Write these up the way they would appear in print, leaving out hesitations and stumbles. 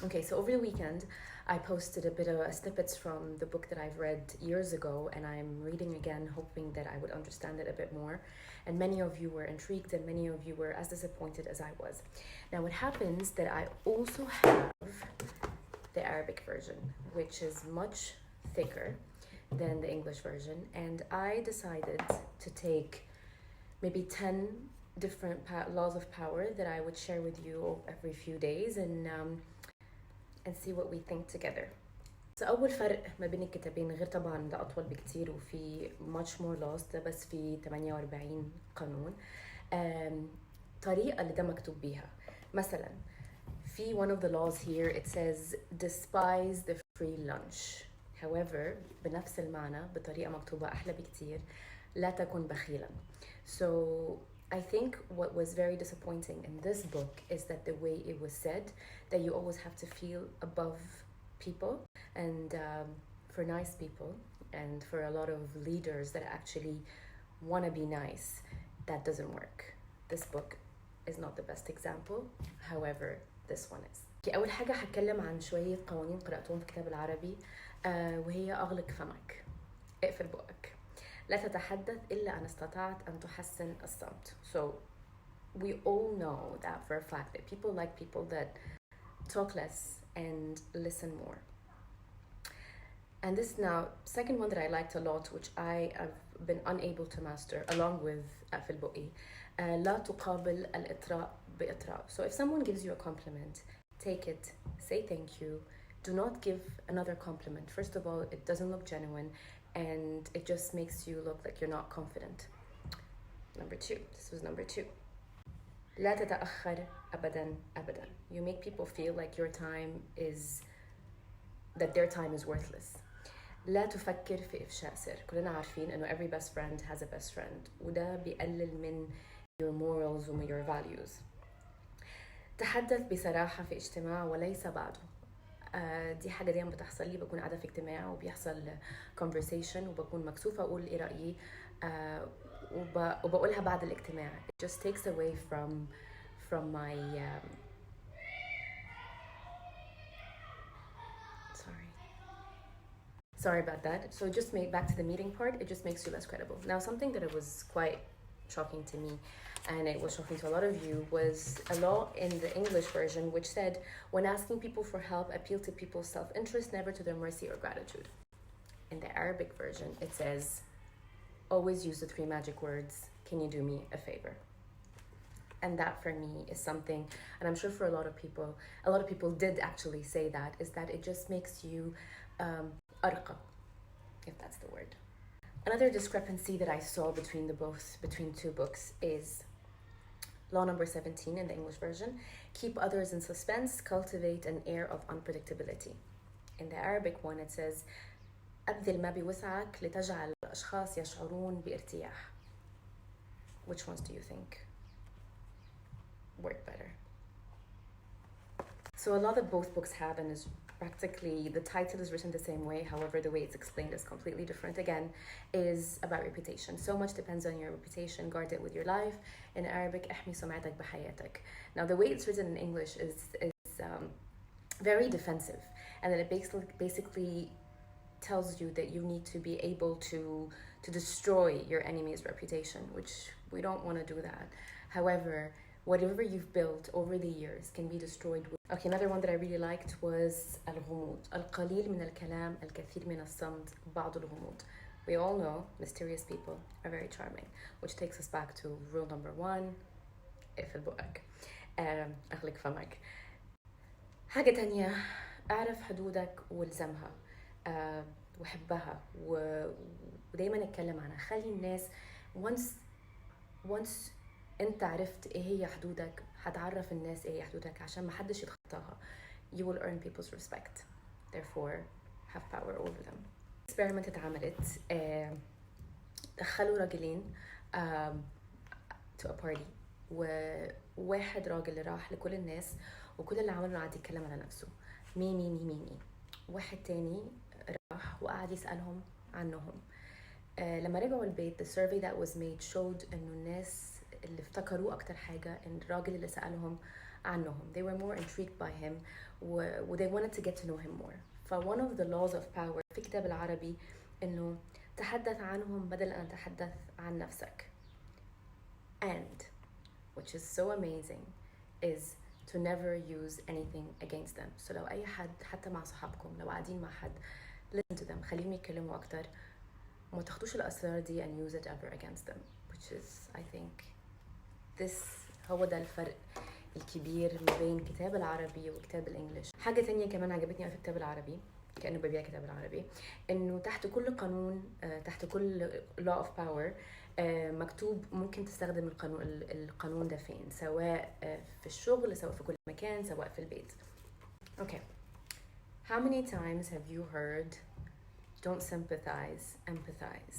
Okay, so over the weekend, I posted a bit of snippets from the book that I've read years ago, and I'm reading again, hoping that I would understand it a bit more. And many of you were intrigued, and many of you were as disappointed as I was. Now, what happens that I also have the Arabic version, which is much thicker than the English version, and I decided to take maybe 10 different laws of power that I would share with you every few days and see what we think together. So أول فرق ما بين الكتابين، غير طبعا ده أطول بكتير وفي much more laws، ده بس في 48 قانون، طريقة اللي ده مكتوب بيها. مثلا في one of the laws here it says despise the free lunch. However بنفس المعنى بطريقة مكتوبة أحلى بكتير، لا تكن بخيلا. So I think what was very disappointing in this book is that the way it was said, that you always have to feel above people, and for nice people and for a lot of leaders that actually want to be nice, that doesn't work. This book is not the best example, however this one is. أول حاجة هتكلم عن شوية قوانين قرأتهم في كتاب العربي، وهي أغلق فمك، اقفل بقك، لا تتحدث إلا أن استطعت أن تحسن الصمت. So we all know that for a fact that people like people that talk less and listen more. And this now second one that I liked a lot, which I have been unable to master, along with أقفل بقي، لا تقابل الإطراء بإطراء. So if someone gives you a compliment, take it, say thank you. Do not give another compliment. First of all, it doesn't look genuine, and it just makes you look like you're not confident. Number two, this was number 2. لا تتأخر أبدا أبدا. You make people feel like your time is, that their time is worthless. لا تفكر في إفشاء سر. كلنا عارفين إنه every best friend has a best friend، وده بيقلل من your morals ومن your values. تحدث بصراحة في اجتماع وليس بعده. دي حاجة دايما بتحصل لي، بكون قاعدة في اجتماع وبيحصل conversation وبكون مكسوفة أقول إيه رأيي، وبقولها بعد الاجتماع. It just takes away from my sorry about that. So just back to the meeting part, it just makes you less credible. Now, something that it was quite shocking to me, and it was shocking to a lot of you, was a law in the English version which said, when asking people for help, appeal to people's self-interest, never to their mercy or gratitude. In the Arabic version, it says, always use the 3 magic words, can you do me a favor? And that for me is something, and I'm sure for a lot of people did actually say that, is that it just makes you أرقى, if that's the word. Another discrepancy that I saw between 2 books is law number 17 in the English version, keep others in suspense, cultivate an air of unpredictability. In the Arabic one it says, أبذل ما بوسعك لتجعل الأشخاص يشعرون بارتياح. Which ones do you think work better? So a law that both books have, and is practically, the title is written the same way, however the way it's explained is completely different again, is about reputation. So much depends on your reputation, guard it with your life. In Arabic, احمي سمعتك بحياتك. Now the way it's written in English is very defensive, and then it basically tells you that you need to be able to destroy your enemy's reputation, which we don't want to do that. However, whatever you've built over the years can be destroyed. Okay, another one that I really liked was الغموض. القليل من الكلام، الكثير من الصمت، بعض الغموض. We all know mysterious people are very charming, which takes us back to rule number 1, اقفل بقك، أغلق فمك. حاجة تانية، أعرف حدودك والزمها، وحبها، ودايما اتكلم عنها. خلي الناس once انت عرفت ايه هي حدودك، هتعرف الناس ايه هي حدودك عشان محدش يتخطاها. You will earn people's respect, therefore have power over them. experiment اتعملت، دخلوا راجلين to a party، وواحد راجل راح لكل الناس وكل اللي عمله قعد يتكلم على نفسه، مي مي مي مي مي. واحد تاني راح وقعد يسألهم عنهم. لما رجعوا البيت the survey that was made showed انه الناس اللي افتكروه اكتر حاجة ان الراجل اللي سألهم عنهم. They were more intrigued by him و they wanted to get to know him more. ف one of the laws of power في كتاب العربي إنه تحدث عنهم بدل أن تتحدث عن نفسك. And which is so amazing is to never use anything against them. So لو أي حد حتى مع صحابكم لو قاعدين مع حد listen to them خليهم يتكلموا أكتر وما تاخدوش الأسرار دي and use it ever against them, which is I think this هو ده الفرق الكبير ما بين كتاب العربي وكتاب الإنجليش. حاجة تانية كمان عجبتني في كتاب العربي كأنه ببيع كتاب العربي إنه تحت كل قانون تحت كل law of power مكتوب ممكن تستخدم القانون ده فين سواء في الشغل سواء في كل مكان سواء في البيت. Okay. How many times have you heard don't sympathize, empathize?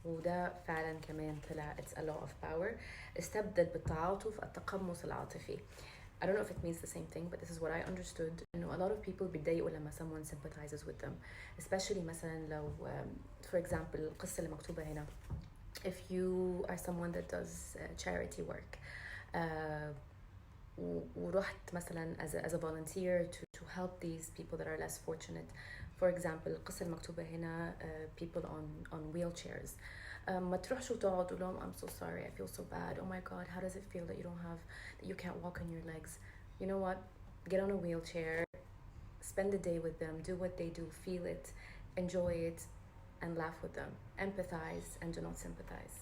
وده فعلا كمان طلع it's a law of power. استبدل بالتعاطف التقمص العاطفي. I don't know if it means the same thing, but this is what I understood. You know, a lot of people بيتضايقوا لما someone sympathizes with them, especially مثلا لو for example القصة اللي مكتوبة هنا. If you are someone that does charity work, ورحت مثلا as a volunteer to help these people that are less fortunate. For example القصة المكتوبة هنا people on wheelchairs. ما تروحش وتقعد تقول لهم I'm so sorry, I feel so bad, oh my god, how does it feel that you can't walk on your legs? You know what? Get on a wheelchair, spend the day with them, do what they do, feel it, enjoy it, and laugh with them. Empathize and do not sympathize.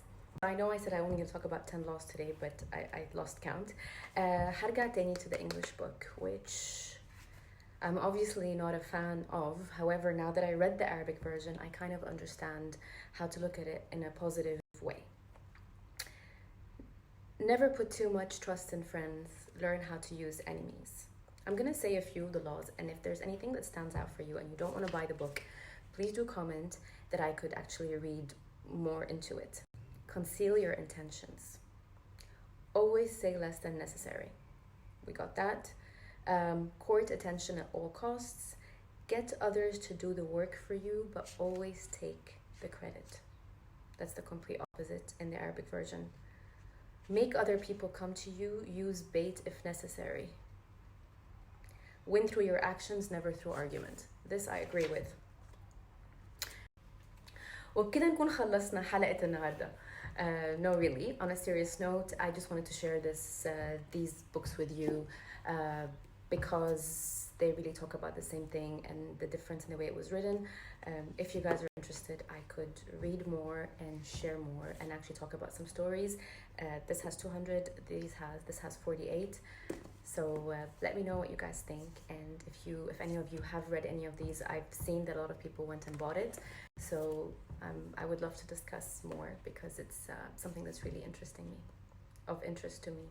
I know I said I only going to talk about 10 laws today, but I lost count. هرجع تاني to the English book, which I'm obviously not a fan of. However, now that I read the Arabic version, I kind of understand how to look at it in a positive way. Never put too much trust in friends. Learn how to use enemies. I'm going to say a few of the laws, and if there's anything that stands out for you and you don't want to buy the book, please do comment that I could actually read more into it. Conceal your intentions. Always say less than necessary. We got that. Court attention at all costs. Get others to do the work for you, but always take the credit. That's the complete opposite in the Arabic version. Make other people come to you. Use bait if necessary. Win through your actions, never through argument. This I agree with. وبكده نكون خلصنا حلقة النهارده. No, really. On a serious note, I just wanted to share these books with you because they really talk about the same thing and the difference in the way it was written. If you guys are interested, I could read more and share more and actually talk about some stories. This has 200, this has 48. So let me know what you guys think, and if any of you have read any of these, I've seen that a lot of people went and bought it. So I would love to discuss more because it's something that's really of interest to me.